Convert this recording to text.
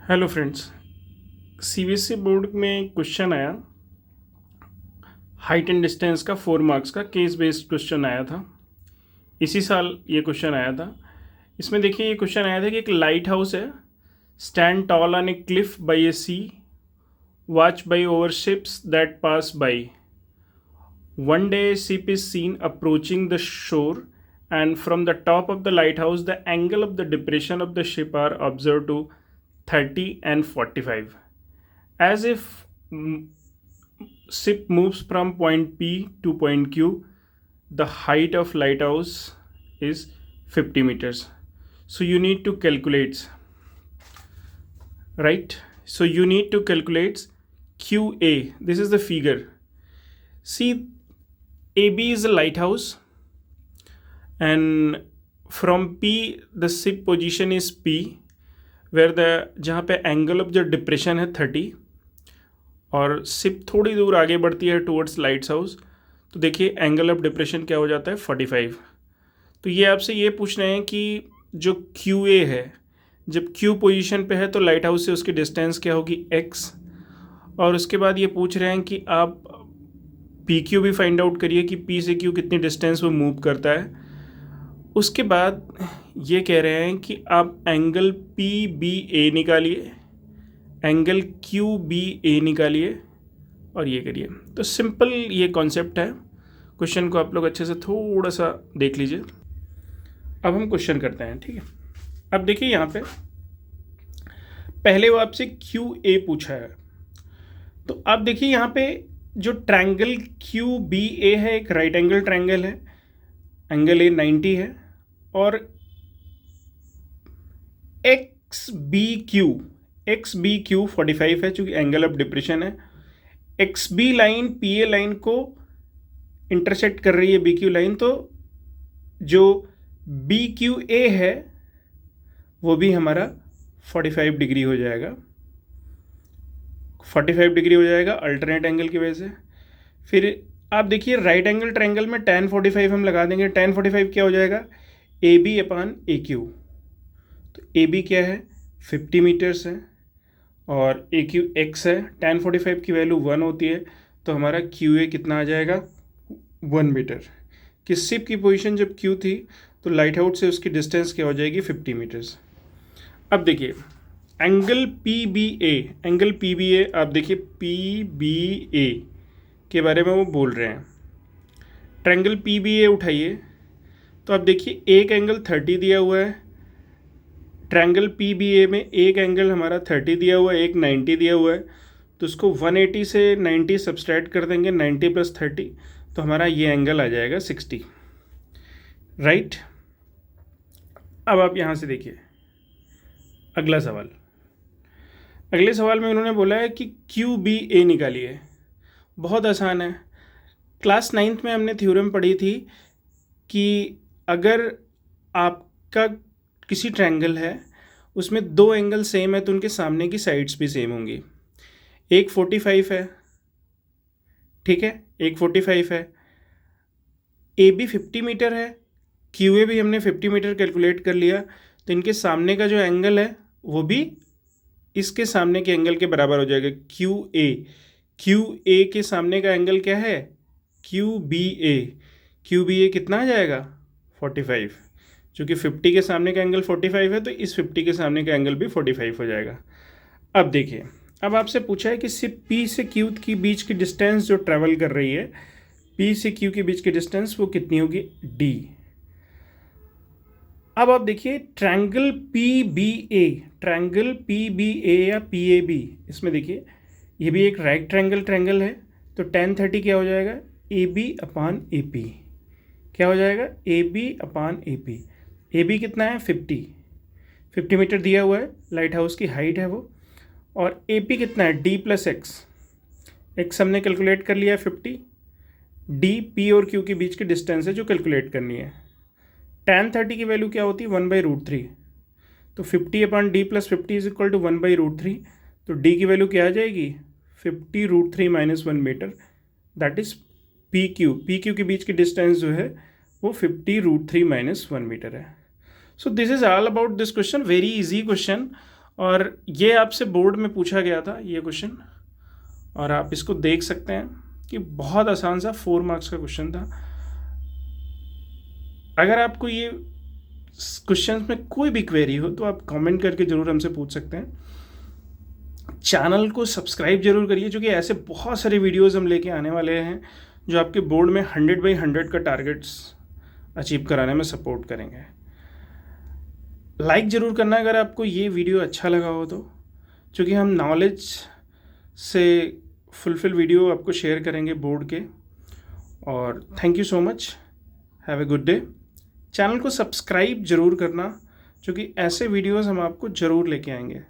Hello friends. CBSE board में question आया, height and distance का 4 मार्क्स का केस बेस्ड क्वेश्चन आया था। इसी साल ये क्वेश्चन आया था। इसमें देखिए ये क्वेश्चन आया था कि एक लाइट हाउस है, stand tall on a cliff by a sea, watch by over ships that pass by. One day a ship is seen approaching the shore, and from the top of the lighthouse, the angle of the depression of the ship are observed to 30 and 45. As if ship moves from point P to point Q, the height of lighthouse is 50 meters. So you need to calculate, right? So you need to calculate QA. This is the figure. See, AB is a lighthouse, and from P the ship position is P, where the जहाँ पे angle of जो depression है 30 और ship थोड़ी दूर आगे बढ़ती है टुवर्ड्स लाइट्स हाउस, तो देखिए एंगल ऑफ डिप्रेशन क्या हो जाता है 45। तो ये आपसे ये पूछ रहे हैं कि जो QA है, जब Q पोजीशन पे है तो लाइट हाउस से उसकी डिस्टेंस क्या होगी x, और उसके बाद ये पूछ रहे हैं कि आप पी क्यू भी फाइंड आउट करिए कि पी से क्यू कितनी डिस्टेंस वो मूव करता है। उसके बाद ये कह रहे हैं कि आप एंगल पी बी ए निकालिए, एंगल क्यू बी ए निकालिए और ये करिए। तो सिंपल ये कॉन्सेप्ट है। क्वेश्चन को आप लोग अच्छे से थोड़ा सा देख लीजिए। अब हम क्वेश्चन करते हैं, ठीक है। अब देखिए यहाँ पे पहले वो आपसे क्यू ए पूछा है, तो आप देखिए यहाँ पे जो ट्रायंगल क्यू बी ए है, एक राइट एंगल ट्रायंगल है, एंगल ए 90 है, और एक्स बी क्यू 45 है, चूंकि एंगल ऑफ डिप्रेशन है। X B line P A line को इंटरसेक्ट कर रही है बी क्यू लाइन, तो जो बी क्यू ए है वो भी हमारा 45 डिग्री हो जाएगा, 45 डिग्री हो जाएगा अल्टरनेट एंगल की वजह से। फिर आप देखिए राइट एंगल ट्रायंगल में tan 45 हम लगा देंगे। tan 45 क्या हो जाएगा, A B upon A Q. तो ए बी क्या है 50 मीटर्स है और ए क्यू एक्स है। tan 45 की वैल्यू 1 होती है, तो हमारा क्यू ए कितना आ जाएगा 1 मीटर। कि शिप की पोजीशन जब क्यू थी तो लाइट हाउस से उसकी डिस्टेंस क्या हो जाएगी 50 मीटर्स। अब देखिए एंगल पी बी ए, एंगल पी बी ए, आप देखिए पी बी ए के बारे में वो बोल रहे हैं। ट्रायंगल पी बी ए उठाइए, तो आप देखिए एक एंगल 30 दिया हुआ है, ट्रायंगल पी बी ए में एक एंगल हमारा 30 दिया हुआ है, एक 90 दिया हुआ है, तो उसको 180 से 90 सब्सट्रैक्ट कर देंगे, 90 प्लस 30, तो हमारा ये एंगल आ जाएगा 60, राइट। अब आप यहाँ से देखिए अगला सवाल। अगले सवाल में उन्होंने बोला है कि क्यू बी ए निकालिए। बहुत आसान है। क्लास 9th में हमने थ्योरम पढ़ी थी कि अगर आपका किसी ट्रायंगल है उसमें दो एंगल सेम है तो उनके सामने की साइड्स भी सेम होंगी। एक 45 है, ठीक है, एक 45 है, ए बी 50 मीटर है, क्यू ए भी हमने 50 मीटर कैलकुलेट कर लिया, तो इनके सामने का जो एंगल है वो भी इसके सामने के एंगल के बराबर हो जाएगा। क्यू ए के सामने का एंगल क्या है क्यू बी ए कितना आ जाएगा 45, चूँकि 50 के सामने का एंगल 45 है तो इस 50 के सामने का एंगल भी 45 हो जाएगा। अब देखिए, अब आपसे पूछा है कि सिर्फ पी से क्यू के बीच की डिस्टेंस जो ट्रैवल कर रही है, पी से क्यू के बीच की डिस्टेंस वो कितनी होगी डी। अब आप देखिए ट्रायंगल पी बी ए या पी ए बी, इसमें देखिए ये भी एक राइट ट्रायंगल है, तो tan 30 क्या हो जाएगा A B upon A P, क्या हो जाएगा A B upon A P. A B कितना है 50 मीटर दिया हुआ है, लाइट हाउस की हाइट है वो, और ए पी कितना है डी प्लस एक्स हमने कैलकुलेट कर लिया है 50, डी पी और क्यू के बीच की डिस्टेंस है जो कैलकुलेट करनी है। tan 30 की वैल्यू क्या होती है 1/√3, तो 50 upon D plus 50 is equal to 1/√3, तो डी की वैल्यू क्या आ जाएगी 50√3 - 1 metre, that is P Q के बीच की डिस्टेंस जो है वो 50√3 - 1 मीटर है। So this is all about this question, very easy question. और ये आपसे बोर्ड में पूछा गया था ये क्वेश्चन, और आप इसको देख सकते हैं कि बहुत आसान सा 4 मार्क्स का क्वेश्चन था। अगर आपको ये क्वेश्चन में कोई भी क्वेरी हो तो आप कमेंट करके ज़रूर हमसे पूछ सकते हैं। चैनल को सब्सक्राइब जरूर करिए, क्योंकि ऐसे बहुत सारे वीडियोस हम लेके आने वाले हैं जो आपके बोर्ड में 100/100 का टारगेट्स अचीव कराने में सपोर्ट करेंगे। लाइक ज़रूर करना अगर आपको ये वीडियो अच्छा लगा हो तो, क्योंकि हम नॉलेज से फुलफिल वीडियो आपको शेयर करेंगे बोर्ड के। और thank you so much, have a good day. Channel को सब्सक्राइब ज़रूर करना, क्योंकि ऐसे वीडियोस हम आपको ज़रूर लेके आएंगे।